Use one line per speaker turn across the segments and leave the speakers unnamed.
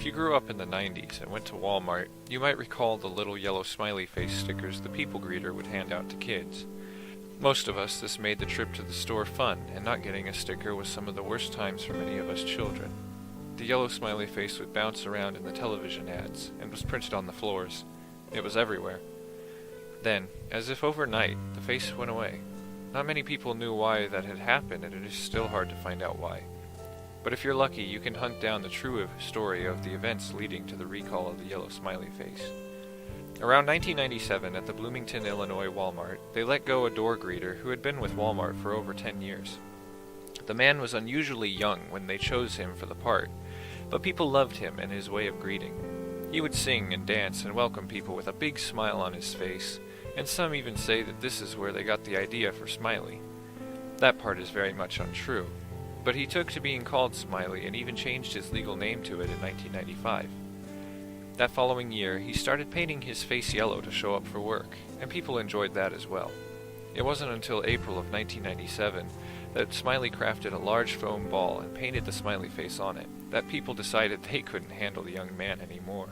you grew up in the 90s and went to Walmart, you might recall the little yellow smiley face stickers the people greeter would hand out to kids. Most of us, this made the trip to the store fun, and not getting a sticker was some of the worst times for many of us children. The yellow smiley face would bounce around in the television ads, and was printed on the floors. It was everywhere. Then, as if overnight, the face went away. Not many people knew why that had happened, and it is still hard to find out why. But if you're lucky, you can hunt down the true story of the events leading to the recall of the yellow smiley face. Around 1997, at the Bloomington, Illinois Walmart, they let go a door greeter who had been with Walmart for over 10 years. The man was unusually young when they chose him for the part, but people loved him and his way of greeting. He would sing and dance and welcome people with a big smile on his face, and some even say that this is where they got the idea for Smiley. That part is very much untrue, but he took to being called Smiley and even changed his legal name to it in 1995. That following year, he started painting his face yellow to show up for work, and people enjoyed that as well. It wasn't until April of 1997 that Smiley crafted a large foam ball and painted the smiley face on it, that people decided they couldn't handle the young man anymore.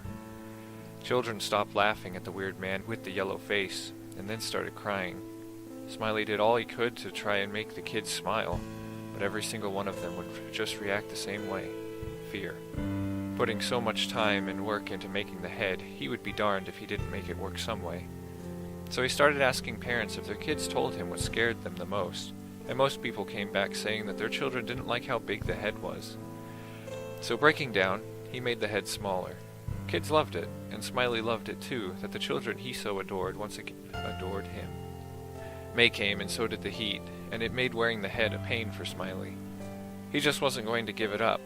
Children stopped laughing at the weird man with the yellow face, and then started crying. Smiley did all he could to try and make the kids smile, but every single one of them would just react the same way: fear. Putting so much time and work into making the head, he would be darned if he didn't make it work some way. So he started asking parents if their kids told him what scared them the most, and most people came back saying that their children didn't like how big the head was. So breaking down, he made the head smaller. Kids loved it, and Smiley loved it too, that the children he so adored once again adored him. May came, and so did the heat, and it made wearing the head a pain for Smiley. He just wasn't going to give it up.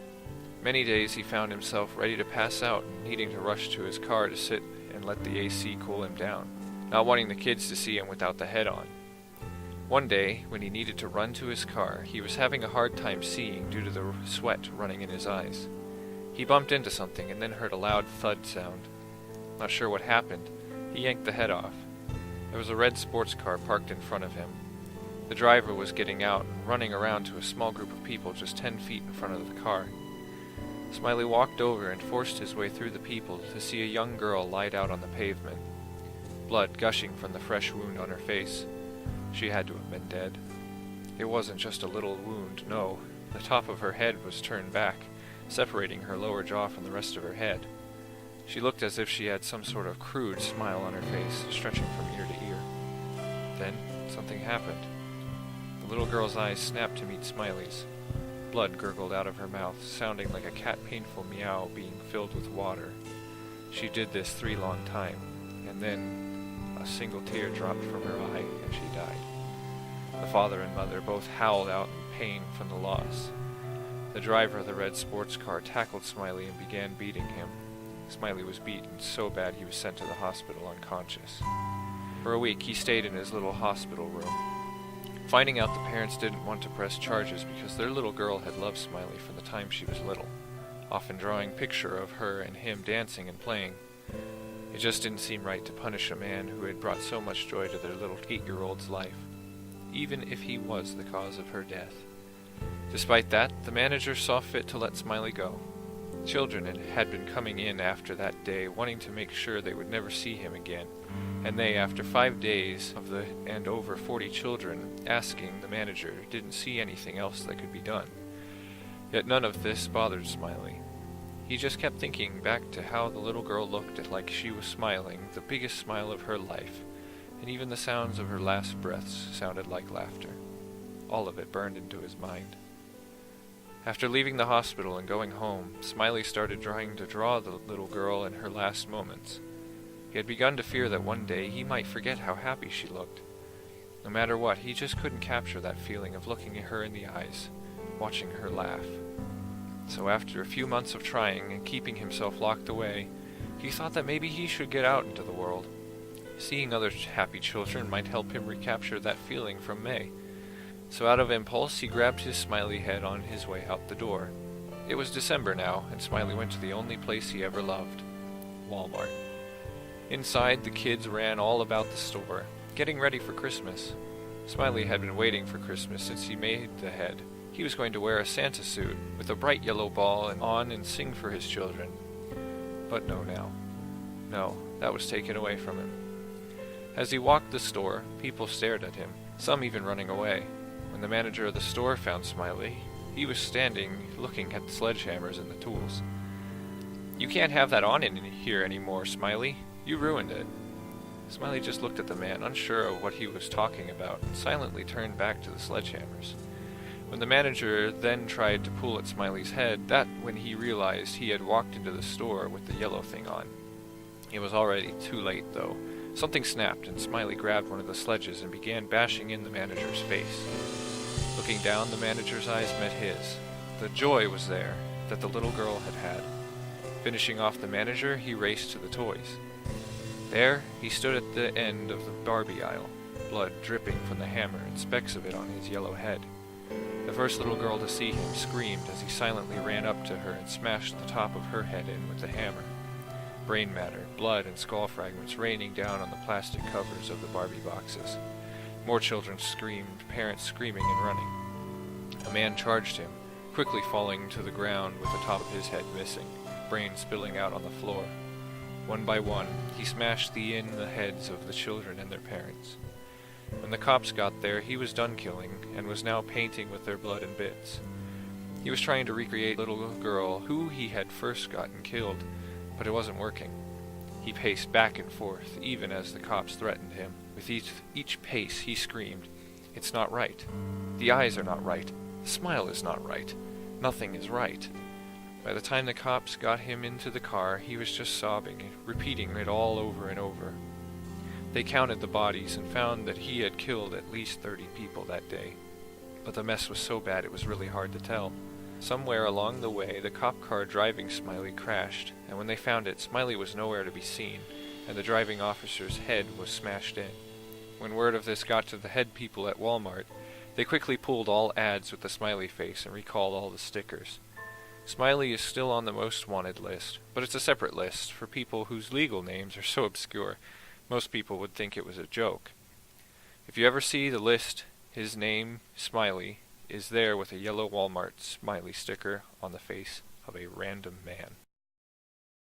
Many days he found himself ready to pass out and needing to rush to his car to sit and let the AC cool him down, not wanting the kids to see him without the head on. One day, when he needed to run to his car, he was having a hard time seeing due to the sweat running in his eyes. He bumped into something and then heard a loud thud sound. Not sure what happened, he yanked the head off. There was a red sports car parked in front of him. The driver was getting out and running around to a small group of people just 10 feet in front of the car. Smiley walked over and forced his way through the people to see a young girl lied out on the pavement, blood gushing from the fresh wound on her face. She had to have been dead. It wasn't just a little wound, no. The top of her head was turned back, separating her lower jaw from the rest of her head. She looked as if she had some sort of crude smile on her face, stretching from ear to ear. Then, something happened. The little girl's eyes snapped to meet Smiley's. Blood gurgled out of her mouth, sounding like a cat-painful meow being filled with water. She did this 3 long times, and then a single tear dropped from her eye, and she died. The father and mother both howled out in pain from the loss. The driver of the red sports car tackled Smiley and began beating him. Smiley was beaten so bad he was sent to the hospital unconscious. For a week, he stayed in his little hospital room. Finding out the parents didn't want to press charges because their little girl had loved Smiley from the time she was little, often drawing picture of her and him dancing and playing. It just didn't seem right to punish a man who had brought so much joy to their little 8-year-old's life, even if he was the cause of her death. Despite that, the manager saw fit to let Smiley go. Children had been coming in after that day, wanting to make sure they would never see him again, and they, after 5 days and over 40 children asking the manager, didn't see anything else that could be done. Yet none of this bothered Smiley. He just kept thinking back to how the little girl looked like she was smiling, the biggest smile of her life, and even the sounds of her last breaths sounded like laughter. All of it burned into his mind. After leaving the hospital and going home, Smiley started trying to draw the little girl in her last moments. He had begun to fear that one day he might forget how happy she looked. No matter what, he just couldn't capture that feeling of looking at her in the eyes, watching her laugh. So after a few months of trying and keeping himself locked away, he thought that maybe he should get out into the world. Seeing other happy children might help him recapture that feeling from May. So out of impulse, he grabbed his Smiley head on his way out the door. It was December now, and Smiley went to the only place he ever loved, Walmart. Inside, the kids ran all about the store, getting ready for Christmas. Smiley had been waiting for Christmas since he made the head. He was going to wear a Santa suit with a bright yellow ball on and sing for his children. But no now. No, that was taken away from him. As he walked the store, people stared at him, some even running away. When the manager of the store found Smiley, he was standing looking at the sledgehammers and the tools. "You can't have that on in here anymore, Smiley. You ruined it." Smiley just looked at the man, unsure of what he was talking about, and silently turned back to the sledgehammers. When the manager then tried to pull at Smiley's head, that when he realized he had walked into the store with the yellow thing on. It was already too late, though. Something snapped, and Smiley grabbed one of the sledges and began bashing in the manager's face. Looking down, the manager's eyes met his. The joy was there that the little girl had had. Finishing off the manager, he raced to the toys. There, he stood at the end of the Barbie aisle, blood dripping from the hammer and specks of it on his yellow head. The first little girl to see him screamed as he silently ran up to her and smashed the top of her head in with the hammer. Brain matter, blood, and skull fragments raining down on the plastic covers of the Barbie boxes. More children screamed, parents screaming and running. A man charged him, quickly falling to the ground with the top of his head missing, brains spilling out on the floor. One by one, he smashed in the heads of the children and their parents. When the cops got there, he was done killing, and was now painting with their blood and bits. He was trying to recreate the little girl who he had first gotten killed, but it wasn't working. He paced back and forth, even as the cops threatened him. With each pace, he screamed, "It's not right. The eyes are not right. The smile is not right. Nothing is right." By the time the cops got him into the car, he was just sobbing, repeating it all over and over. They counted the bodies and found that he had killed at least 30 people that day. But the mess was so bad it was really hard to tell. Somewhere along the way, the cop car driving Smiley crashed, and when they found it, Smiley was nowhere to be seen, and the driving officer's head was smashed in. When word of this got to the head people at Walmart, they quickly pulled all ads with the Smiley face and recalled all the stickers. Smiley is still on the most wanted list, but it's a separate list for people whose legal names are so obscure, most people would think it was a joke. If you ever see the list, his name, Smiley, is there with a yellow Walmart smiley sticker on the face of a random man.